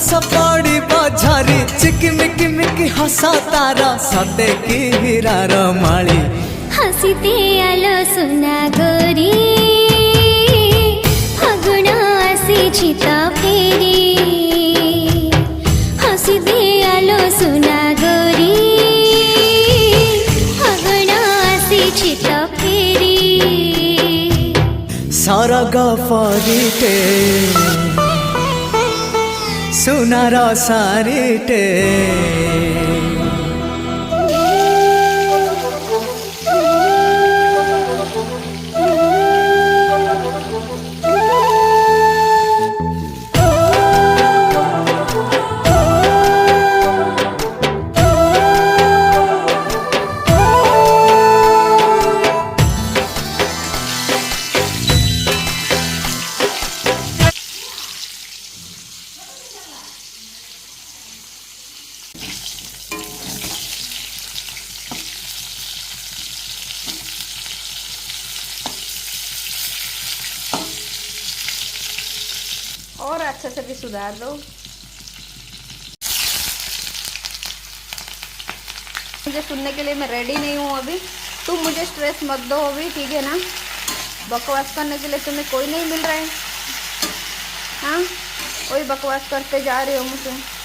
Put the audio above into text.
हस पड़ी बझारी चिकिमिकी मिकी हसा तारा सते की हीरार माली हसीते आलो सुना गोरी फागुण आसी तो फेरी हसीते आलो सुना गोरी फागुण आसी तो फेरी सरग फरीटे सुनार सारीटे और अच्छे से भी सुधार दो। मुझे सुनने के लिए मैं रेडी नहीं हूँ अभी। तुम मुझे स्ट्रेस मत दो अभी, ठीक है ना। बकवास करने के लिए तुम्हें कोई नहीं मिल रहा है। हाँ, कोई बकवास करते जा रहे हो मुझसे।